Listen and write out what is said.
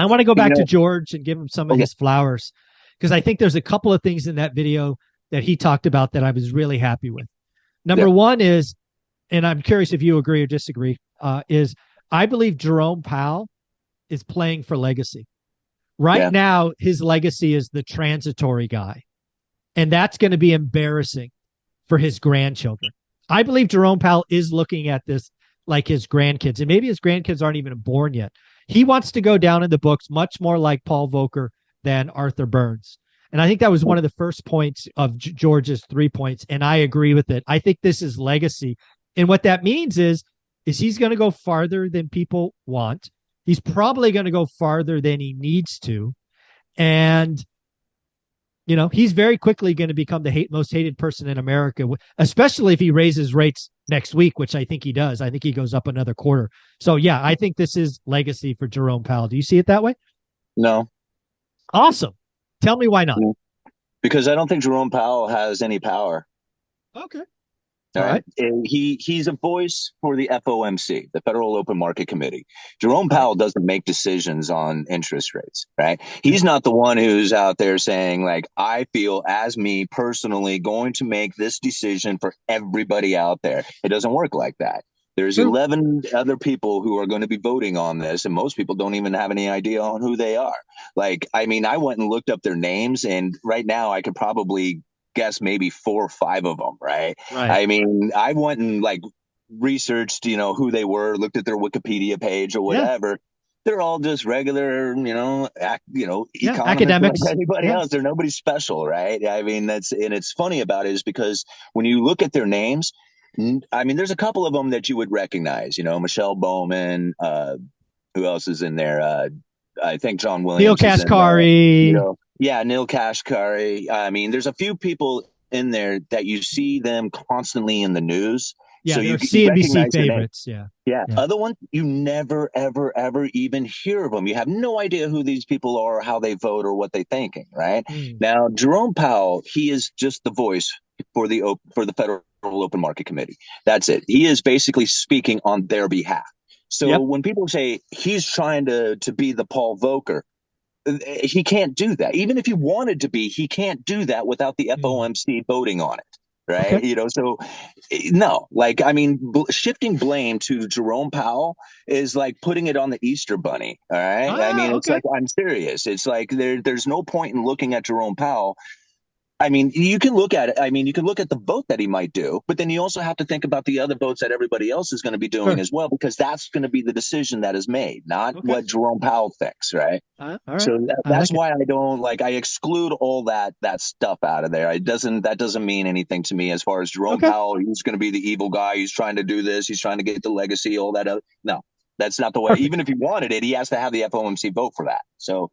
I want to go You back to know, George and give him some of okay. his flowers because I think there's a couple of things in that video that he talked about that I was really happy with. Yeah. Number one is, and I'm curious if you agree or disagree, is I believe Jerome Powell is playing for legacy. Right Yeah. now, his legacy is the transitory guy, and that's going to be embarrassing for his grandchildren. I believe Jerome Powell is looking at this like his grandkids, and maybe his grandkids aren't even born yet. He wants to go down in the books much more like Paul Volcker than Arthur Burns. And I think that was one of the first points of George's 3 points. And I agree with it. I think this is legacy. And what that means is he's going to go farther than people want. He's probably going to go farther than he needs to. And he's very quickly going to become the most hated person in America, especially if he raises rates next week, which I think he does. I think he goes up another quarter. So, yeah, I think this is legacy for Jerome Powell. Do you see it that way? No. Awesome. Tell me why not. Because I don't think Jerome Powell has any power. Okay. All All right. right. And he's a voice for the FOMC, the Federal Open Market Committee. Jerome Right. Powell doesn't make decisions on interest rates, right? Yeah. He's not the one who's out there saying, like, I feel as me personally going to make this decision for everybody out there. It doesn't work like that. There's True. 11 other people who are going to be voting on this, and most people don't even have any idea on who they are. Like, I mean, I went and looked up their names, and right now I could probably guess maybe 4 or 5 of them, right? Right. I mean, I went and like researched, who they were, looked at their Wikipedia page or Yeah. whatever. They're all just regular, Yeah. economists like Academics. anybody Yeah. else. They're nobody special, right? I mean, and it's funny about it is because when you look at their names, I mean, there's a couple of them that you would recognize, Michelle Bowman, who else is in there? I think John Neil Williams is in there. Kashkari. Yeah, Neil Kashkari. I mean, there's a few people in there that you see them constantly in the news, so Yeah. They're you CNBC recognize their name. favorites. Yeah. Yeah, Yeah. other ones you never, ever, ever even hear of them. You have no idea who these people are, or how they vote, or what they're thinking. Right Mm. now, Jerome Powell, he is just the voice for the Federal Open Market Committee. That's it. He is basically speaking on their behalf. So Yep. when people say he's trying to be the Paul Volcker, he can't do that. Even if he wanted to be, he can't do that without the Mm. FOMC voting on it. Okay. Right. So no, like, I mean, shifting blame to Jerome Powell is like putting it on the Easter bunny. All right. I mean, it's Okay. like, I'm serious. It's like there's no point in looking at Jerome Powell. I mean, you can look at it. I mean, you can look at the vote that he might do, but then you also have to think about the other votes that everybody else is going to be doing Sure. as well, because that's going to be the decision that is made, not Okay. what Jerome Powell thinks. Right. All right. So I that's like it. why I don't like, I exclude all that stuff out of there. That doesn't mean anything to me as far as Jerome Okay. Powell. He's going to be the evil guy. He's trying to do this. He's trying to get the legacy, all that. No, that's not the way. Perfect. Even if he wanted it, he has to have the FOMC vote for that. So